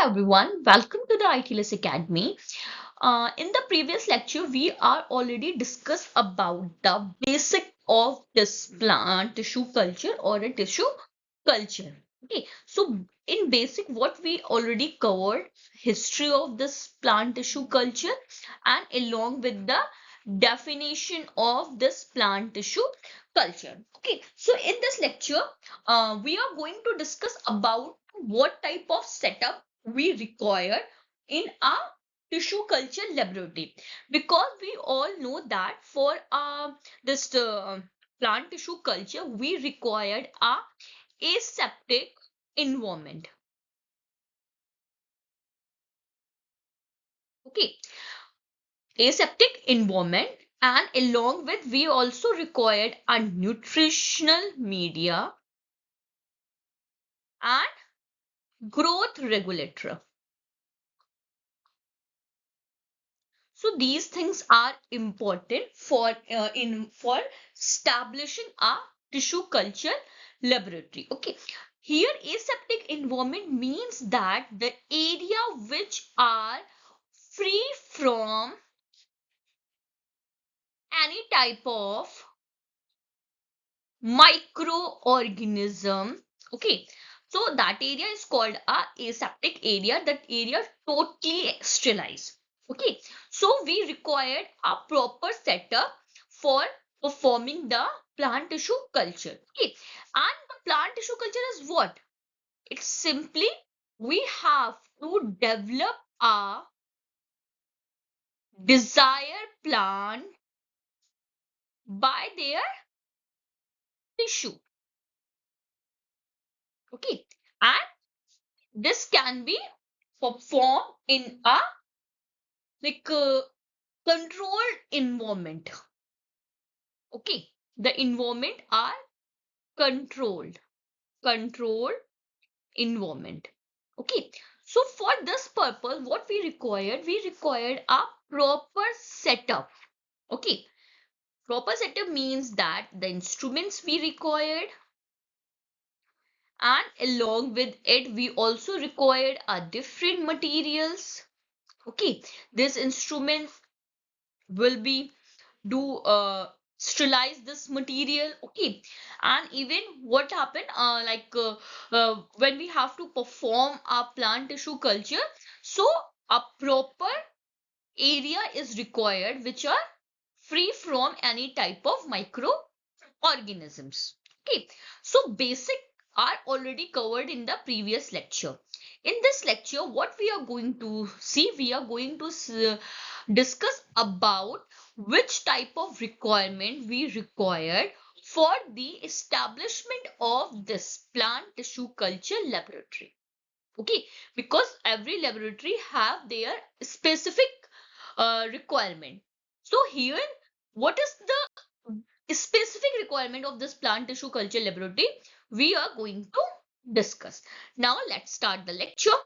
everyone, welcome to the ITLS Academy. In the previous lecture, we are already discussed about the basic of this plant tissue culture or a tissue culture. Okay, so in basic, what we already covered history of this plant tissue culture and along with the definition of this plant tissue culture. Okay, so in this lecture, we are going to discuss about what type of setup we require in a tissue culture laboratory, because we all know that for this plant tissue culture we required a aseptic environment. Okay, aseptic environment, and along with we also required a nutritional media and growth regulator. So these things are important for establishing a tissue culture laboratory. Okay, here aseptic environment means that the area which are free from any type of microorganism. Okay, so that area is called a aseptic area. That area totally sterilized. Okay, so we required a proper setup for performing the plant tissue culture. Okay, and the plant tissue culture is what? It's simply we have to develop a desired plant by their tissue. Okay, and this can be performed in a like controlled environment. Okay, the environment are controlled environment. Okay, so for this purpose what we required a proper setup. Okay, proper setup means that the instruments we required, and along with it we also required a different materials. Okay, these instruments will be do sterilize this material. Okay, and even what happened when we have to perform our plant tissue culture, so a proper area is required which are free from any type of microorganisms. Okay, so basic are already covered in the previous lecture. In this lecture what we are going to see, we are going to discuss about which type of requirement we required for the establishment of this plant tissue culture laboratory. Okay, because every laboratory have their specific requirement. So here, what is the specific requirement of this plant tissue culture laboratory we are going to discuss. Now let's start the lecture.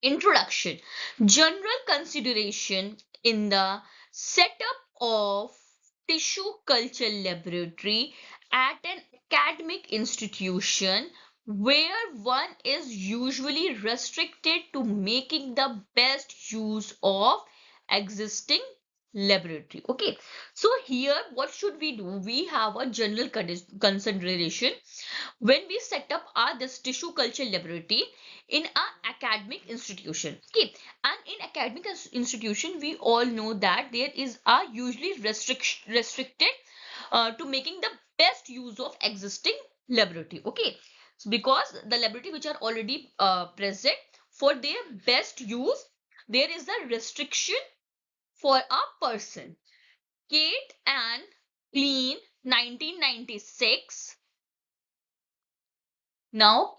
Introduction. General consideration in the setup of tissue culture laboratory at an academic institution, where one is usually restricted to making the best use of existing laboratory. Okay, so here what should we do? We have a general consideration when we set up our this tissue culture laboratory in a academic institution. Okay, and in academic institution we all know that there is a usually restricted to making the best use of existing laboratory. Okay, so because the laboratory which are already present, for their best use there is a restriction for a person. Kate and Clean 1996. Now,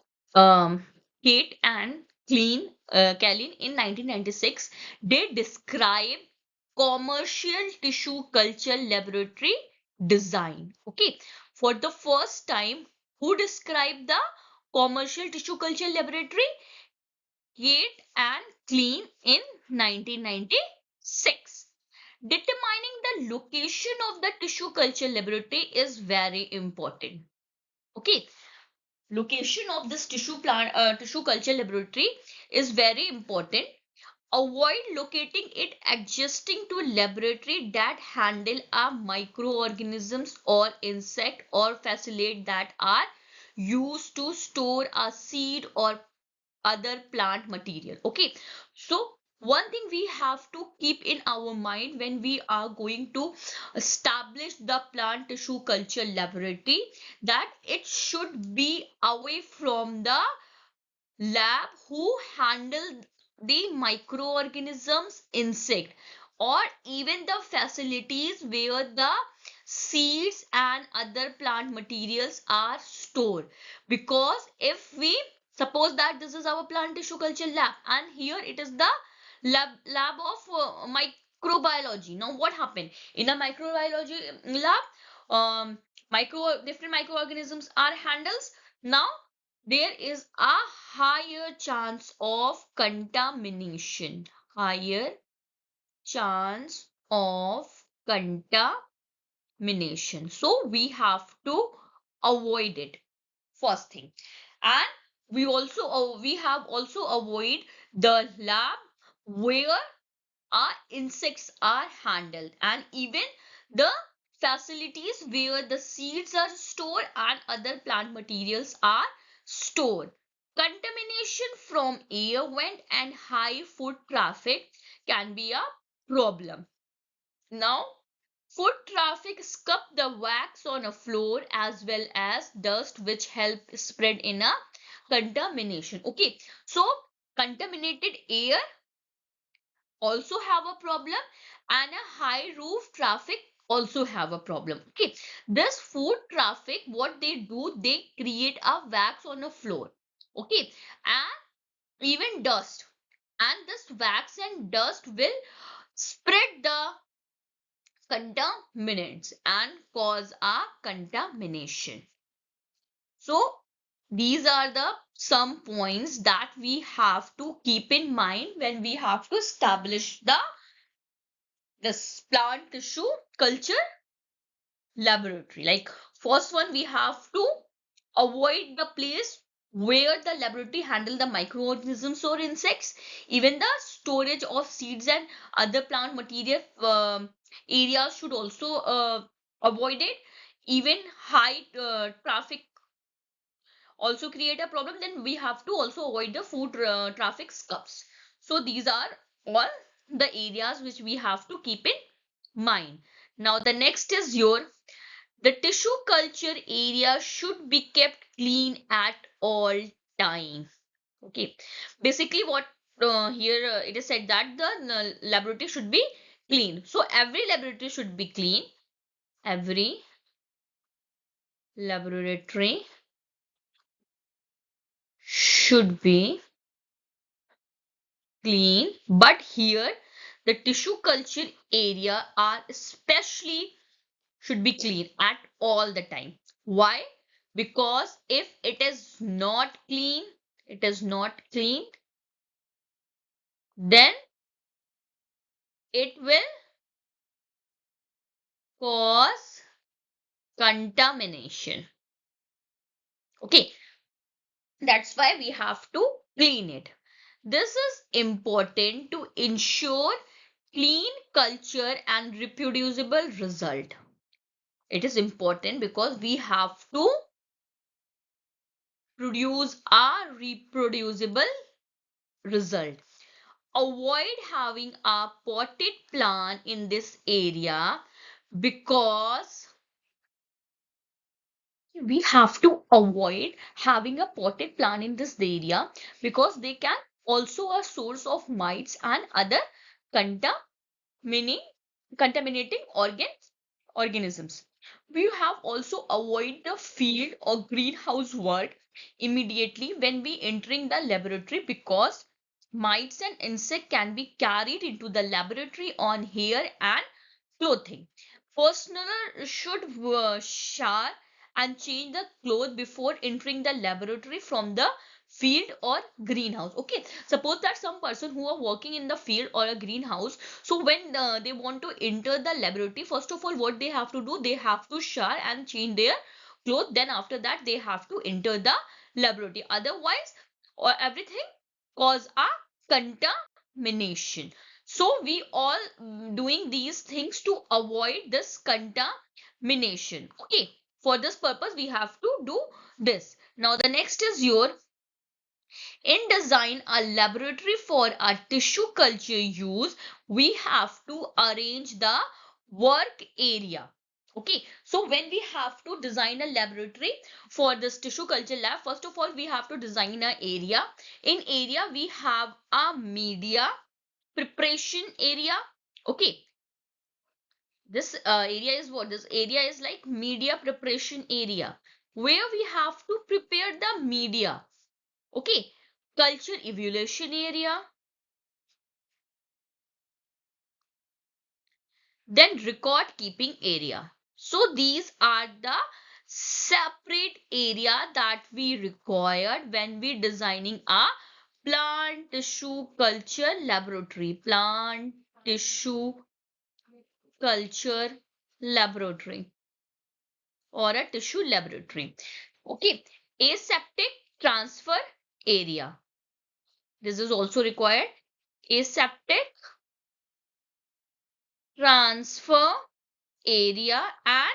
Kate and Kalin in 1996, they describe commercial tissue culture laboratory design. Okay, for the first time, who described the commercial tissue culture laboratory? Kate and Clean in 1996. Determining the location of the tissue culture laboratory is very important. Okay, location of this tissue culture laboratory is very important. Avoid locating it adjacent to laboratory that handle a microorganisms or insect or facility that are used to store a seed or other plant material. Okay, so one thing we have to keep in our mind when we are going to establish the plant tissue culture laboratory, that it should be away from the lab who handle the microorganisms, insect, or even the facilities where the seeds and other plant materials are stored. Because if we suppose that this is our plant tissue culture lab and here it is the lab of microbiology. Now what happened in a microbiology lab? Micro different microorganisms are handles. Now there is a higher chance of contamination. Higher chance of contamination. So we have to avoid it. First thing. And we have also avoid the lab where our insects are handled, and even the facilities where the seeds are stored and other plant materials are stored. Contamination from air, wind, and high foot traffic can be a problem. Now, foot traffic scuff the wax on a floor as well as dust, which help spread in a contamination. Okay, so contaminated air also have a problem, and a high roof traffic also have a problem. Okay, this food traffic, what they do, they create a wax on a floor. Okay, and even dust, and this wax and dust will spread the contaminants and cause a contamination. So these are the some points that we have to keep in mind when we have to establish the this plant tissue culture laboratory. Like first one, we have to avoid the place where the laboratory handle the microorganisms or insects. Even the storage of seeds and other plant material areas should also avoided. Even high traffic also create a problem. Then we have to also avoid the food traffic scuffs. So these are all the areas which we have to keep in mind. Now the next is your the tissue culture area should be kept clean at all time. Okay, basically what here it is said that the laboratory should be clean. So every laboratory should be clean. Every laboratory should be clean, but here the tissue culture area are especially should be clean at all the time. Why? Because if it is not clean, it is not clean, then it will cause contamination. Okay, that's why we have to clean it. This is important to ensure clean culture and reproducible result. It is important because we have to produce a reproducible result. Avoid having a potted plant in this area because we have to avoid having a potted plant in this area because they can also a source of mites and other contaminating contaminating organisms. We have also avoid the field or greenhouse work immediately when we entering the laboratory because mites and insect can be carried into the laboratory on hair and clothing. Personnel should shower and change the clothes before entering the laboratory from the field or greenhouse. Okay, suppose that some person who are working in the field or a greenhouse, so when they want to enter the laboratory, first of all what they have to do, they have to shower and change their clothes. Then after that they have to enter the laboratory. Otherwise, or everything cause a contamination. So we all doing these things to avoid this contamination. Okay, for this purpose we have to do this. Now the next is your in design a laboratory for a tissue culture use, we have to arrange the work area. Okay, so when we have to design a laboratory for this tissue culture lab, first of all, we have to design an area. In area, we have a media preparation area. Okay, this area is what? This area is like media preparation area where we have to prepare the media. Okay, culture evaluation area, then record keeping area. So these are the separate area that we required when we designing a plant tissue culture laboratory. Plant tissue culture laboratory or a tissue laboratory. Okay, aseptic transfer area. This is also required. Aseptic transfer area and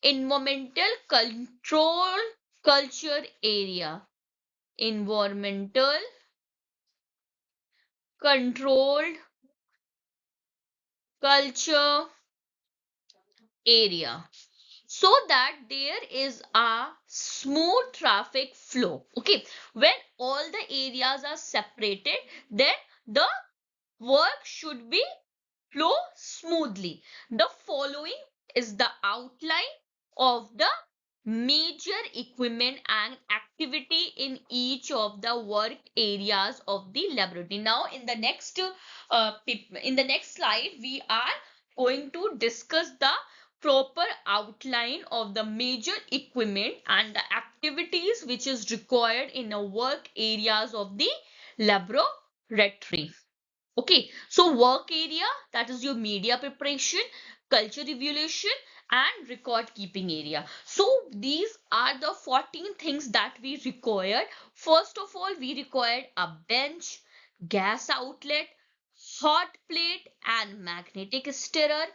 environmental control culture area. Environmental controlled culture area, so that there is a smooth traffic flow. Okay, when all the areas are separated, then the work should be flow smoothly. The following is the outline of the major equipment and activity in each of the work areas of the laboratory. Now, in the next slide, we are going to discuss the proper outline of the major equipment and the activities which is required in the work areas of the laboratory. Okay, so work area, that is your media preparation, culture evaluation, and record keeping area. So these are the 14 things that we required. First of all, we required a bench, gas outlet, hot plate, and magnetic stirrer.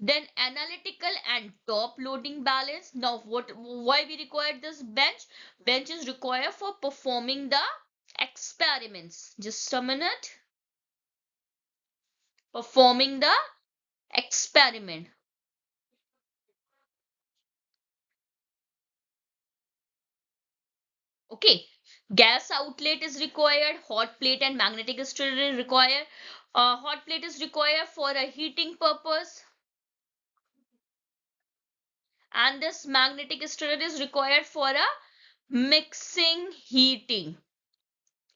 Then analytical and top loading balance. Now, why we required this bench? Bench is required for performing the experiments. Just a minute. Performing the experiment. Okay, gas outlet is required, hot plate and magnetic stirrer is required. Hot plate is required for a heating purpose, and this magnetic stirrer is required for a mixing heating.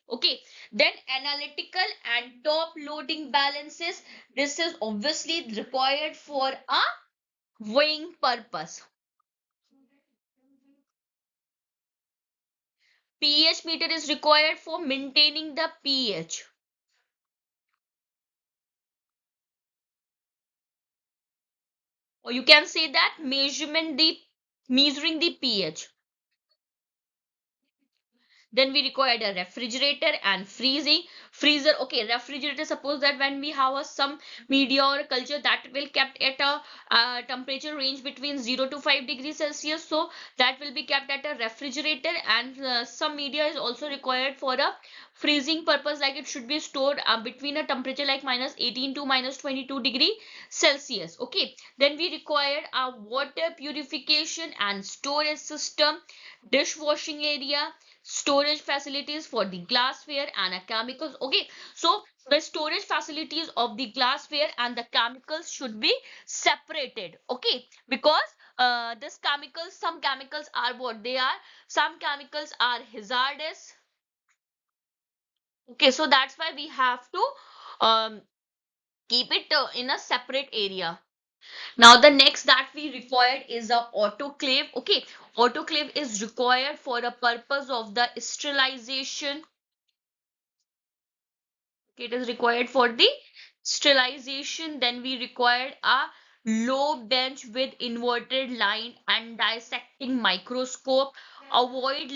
Okay, then analytical and top loading balances, this is obviously required for a weighing purpose. pH meter is required for maintaining the pH. Or you can say that measuring the pH. Then we required a refrigerator and freezer. Okay, refrigerator, suppose that when we have some media or culture that will kept at a temperature range between 0 to 5 degrees Celsius, so that will be kept at a refrigerator. And some media is also required for a freezing purpose, like it should be stored between a temperature like minus 18 to minus 22 degree Celsius. Okay, then we required a water purification and storage system, dishwashing area, storage facilities for the glassware and chemicals. Okay, so the storage facilities of the glassware and the chemicals should be separated. Okay, because this chemicals, some chemicals are what they are, some chemicals are hazardous. Okay, so that's why we have to um, keep it in a separate area. Now the next that we required is a autoclave. Okay, autoclave is required for a purpose of the sterilization. Okay, it is required for the sterilization. Then we required a low bench with inverted line and dissecting microscope. Avoid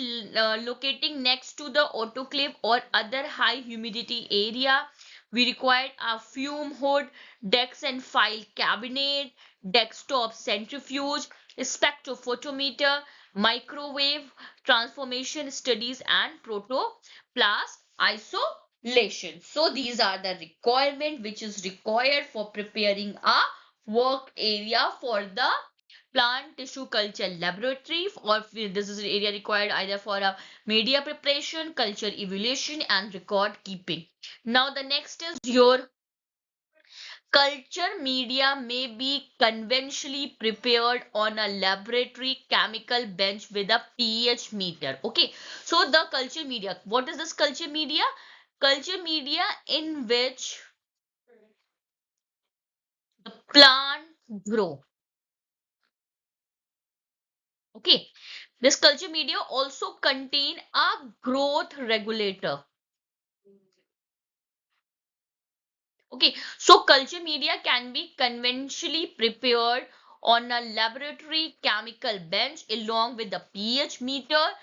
locating next to the autoclave or other high humidity area. We required a fume hood, DEX and file cabinet, desktop centrifuge, spectrophotometer, microwave, transformation studies, and protoplast isolation. So these are the requirement which is required for preparing a work area for the plant tissue culture laboratory, or this is an area required either for a media preparation, culture evaluation, and record keeping. Now the next is your culture media may be conventionally prepared on a laboratory chemical bench with a pH meter. Okay, so the culture media, what is this culture media? Culture media in which the plant grow. Okay, this culture media also contain a growth regulator. Okay, so culture media can be conventionally prepared on a laboratory chemical bench along with the pH meter,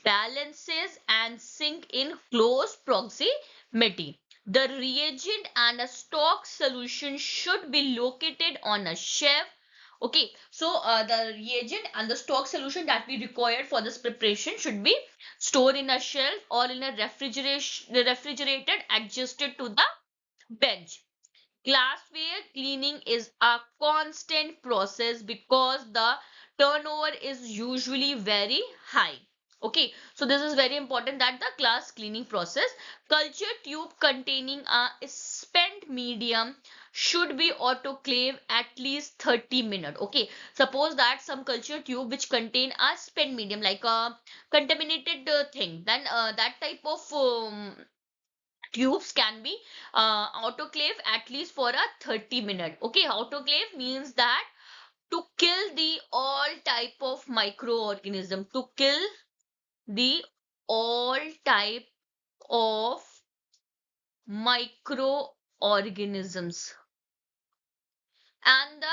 balances and sink in close proximity. The reagent and a stock solution should be located on a shelf. Okay, so the reagent and the stock solution that we require for this preparation should be stored in a shelf or in a refrigerated adjusted to the bench. Glassware cleaning is a constant process because the turnover is usually very high. Okay, so this is very important that the glass cleaning process. Culture tube containing a spent medium should be autoclave at least 30 minutes. Okay, suppose that some culture tube which contain a spent medium like a contaminated thing, then that type of tubes can be autoclave at least for a 30-minute. Okay, autoclave means that to kill the all type of microorganism, to kill the all type of microorganisms, and the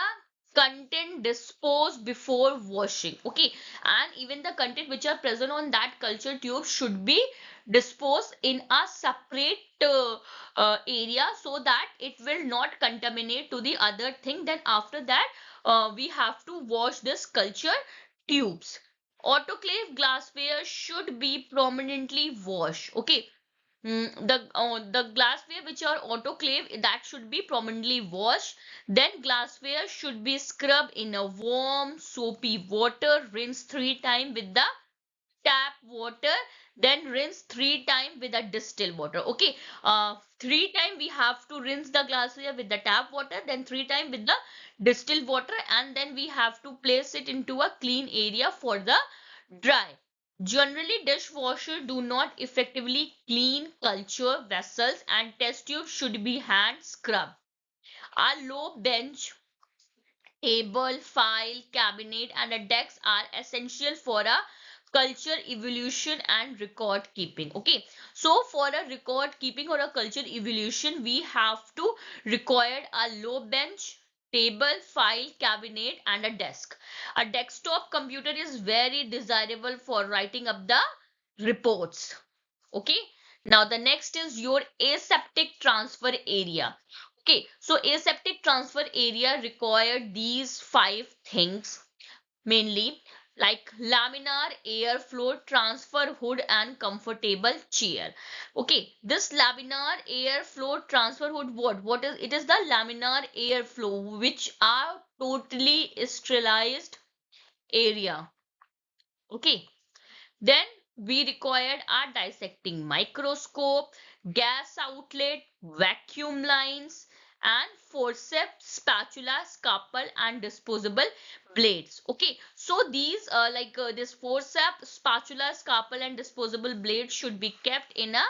content disposed before washing. Okay, and even the content which are present on that culture tube should be disposed in a separate area so that it will not contaminate to the other thing. Then after that we have to wash this culture tubes. Autoclave glassware should be prominently washed. Okay, the glassware which are autoclave that should be prominently washed. Then glassware should be scrubbed in a warm soapy water, rinse 3 times with the tap water, then rinse 3 times with the distilled water. Okay, 3 times we have to rinse the glassware with the tap water, then 3 times with the distilled water, and then we have to place it into a clean area for the dry. Generally, dishwasher do not effectively clean culture vessels and test tubes should be hand scrubbed. A low bench, table, file, cabinet, and a desk are essential for a culture evolution and record keeping. Okay, so for a record keeping or a culture evolution, we have to require a low bench, table, file, cabinet, and a desk. A desktop computer is very desirable for writing up the reports. Okay, now the next is your aseptic transfer area. Okay, so aseptic transfer area require these 5 things mainly, like laminar airflow, transfer hood, and comfortable chair. Okay, this laminar airflow transfer hood, what is it? Is the laminar airflow which are totally sterilized area. Okay, then we required a dissecting microscope, gas outlet, vacuum lines, and forceps, spatula, scalpel, and disposable blades. Okay, so these this forceps, spatula, scalpel, and disposable blades should be kept in a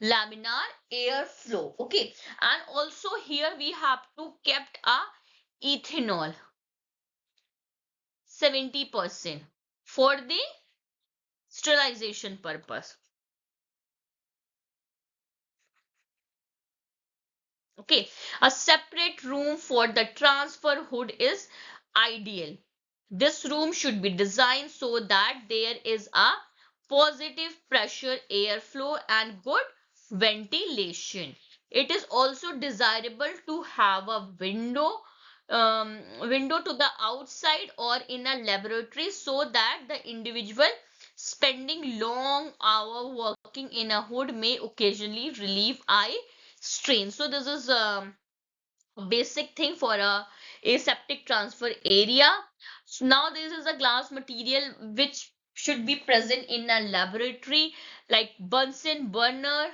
laminar airflow. Okay, and also here we have to kept a ethanol 70% for the sterilization purpose. Okay, a separate room for the transfer hood is ideal. This room should be designed so that there is a positive pressure airflow, and good ventilation. It is also desirable to have a window to the outside or in a laboratory so that the individual spending long hour working in a hood may occasionally relieve eye strain. So this is basic thing for a aseptic transfer area. So now this is a glass material which should be present in a laboratory, like Bunsen burner,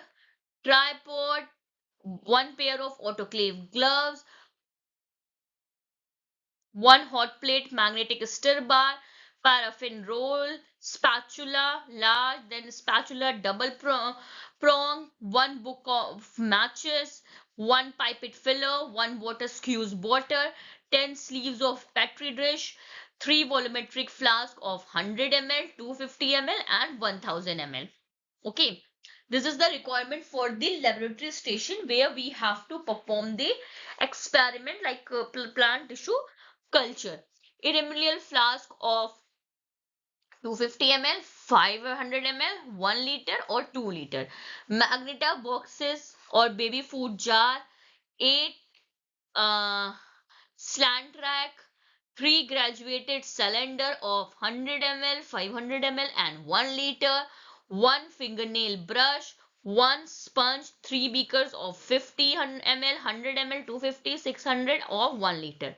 tripod, one pair of autoclave gloves, one hot plate, magnetic stir bar, paraffin roll, spatula, large, then spatula double prong, one book of matches, one pipette filler, one water squeeze bottle, 10 sleeves of petri dish, three volumetric flask of 100 ml, 250 ml, and 1000 ml. Okay, this is the requirement for the laboratory station where we have to perform the experiment like plant tissue culture. A remedial flask of 250 ml, 500 ml, 1 liter or 2 liter. Magneta boxes or baby food jar, 8 uh, slant rack, 3 graduated cylinder of 100 ml, 500 ml and 1 liter, 1 fingernail brush, 1 sponge, 3 beakers of 50 ml, 100 ml, 250, 600 or 1 liter.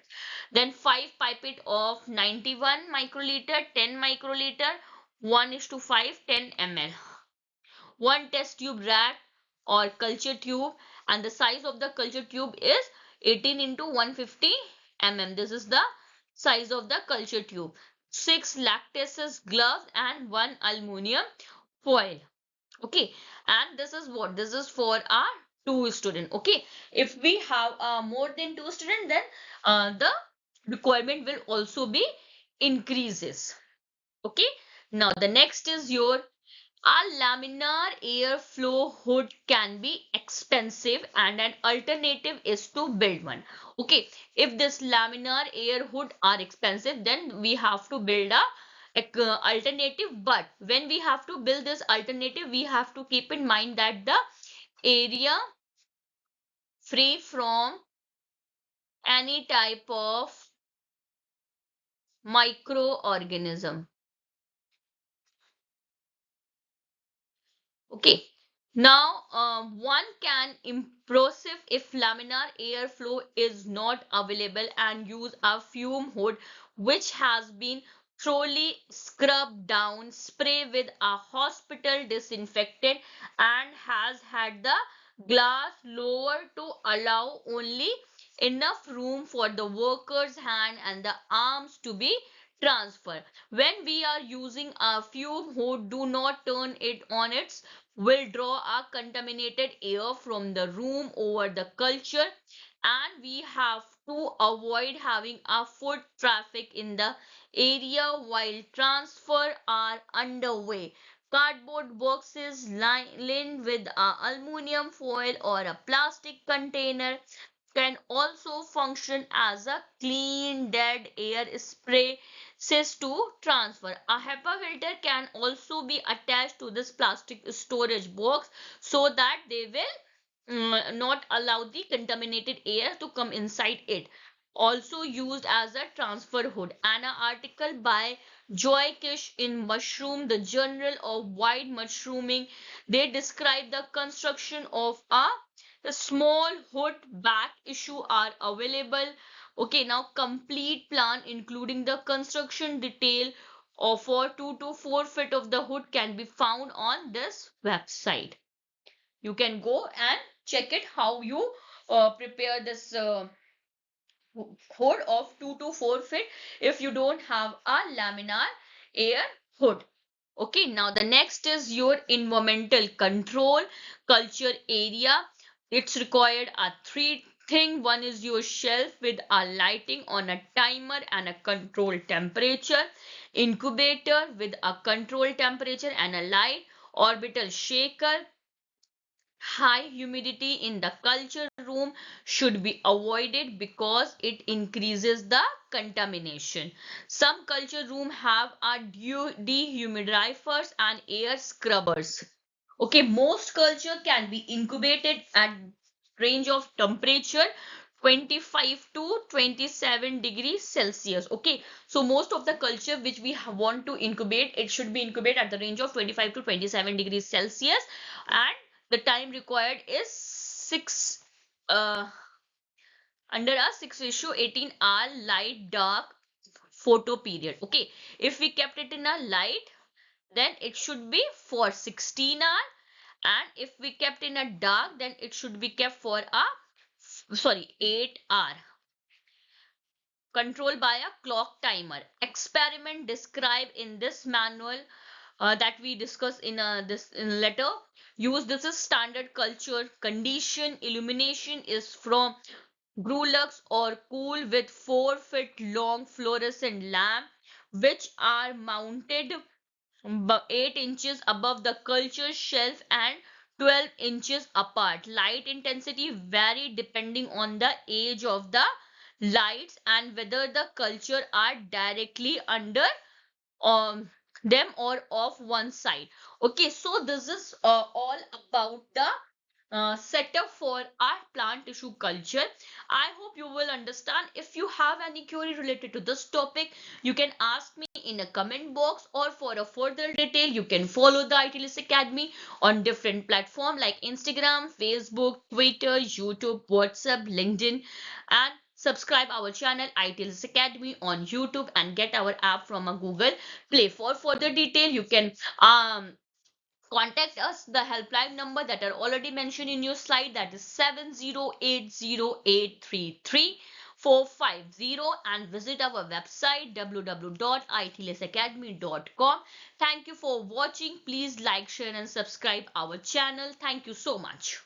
Then 5 pipette of 91 microliter, 10 microliter, 1 is to 5, 10 ml. One test tube rat or culture tube, and the size of the culture tube is 18 into 150 mm. This is the size of the culture tube. 6 lactases gloves and 1 aluminium foil. Okay, and this is what? This is for our 2 student. Okay, if we have more than 2 students, then the requirement will also be increases. Okay, now the next is your a laminar airflow hood can be expensive and an alternative is to build one. Okay, if this laminar air hood are expensive, then we have to build a alternative. But when we have to build this alternative, we have to keep in mind that the area free from any type of microorganism. Okay. Now, one can improve if laminar airflow is not available and use a fume hood which has been thoroughly scrubbed down, spray with a hospital disinfectant and has had the glass lowered to allow only enough room for the worker's hand and the arms to be transferred. When we are using a fume hood, do not turn it on its will draw a contaminated air from the room over the culture, and we have to avoid having a foot traffic in the area while transfer are underway. Cardboard boxes lined with a aluminium foil or a plastic container can also function as a clean dead air spray says to transfer. A HEPA filter can also be attached to this plastic storage box so that they will not allow the contaminated air to come inside it. Also used as a transfer hood. An article by Joy Kish in Mushroom, the Journal of Wide Mushrooming, they describe the construction of a the small hood back issue are available. Okay, now complete plan including the construction detail of for 2 to 4 feet of the hood can be found on this website. You can go and check it how you prepare this hood of 2 to 4 feet if you don't have a laminar air hood. Okay, now the next is your environmental control culture area. It's required a three thing. One is your shelf with a lighting on a timer and a control temperature, incubator with a control temperature and a light, orbital shaker, High humidity in the culture room should be avoided because it increases the contamination. Some culture room have a dehumidifiers and air scrubbers. Okay, most culture can be incubated at range of temperature 25 to 27 degrees Celsius. Okay, so most of the culture which we want to incubate, it should be incubated at the range of 25 to 27 degrees Celsius, and the time required is 6 under a 6:18 hour light dark photo period. Okay, if we kept it in a light, then it should be for 16 hour, and if we kept in a dark, then it should be kept for a 8 hour, controlled by a clock timer. Experiment described in this manual that we discuss in this in letter. Use this is standard culture condition. Illumination is from Grulux or cool with 4 feet long fluorescent lamp, which are mounted 8 inches above the culture shelf and 12 inches apart. Light intensity vary depending on the age of the lights and whether the culture are directly under um them or off one side. Okay, so this is all about the setup for our plant tissue culture. I hope you will understand. If you have any query related to this topic, you can ask me in a comment box, or for a further detail you can follow the ITLS Academy on different platforms like Instagram, Facebook, Twitter, YouTube, WhatsApp, LinkedIn, and subscribe our channel ITLS Academy on YouTube and get our app from a Google Play. For further detail, you can contact us the helpline number that are already mentioned in your slide, that is 7080833450, and visit our website www.itlsacademy.com. Thank you for watching. Please like, share and subscribe our channel. Thank you so much.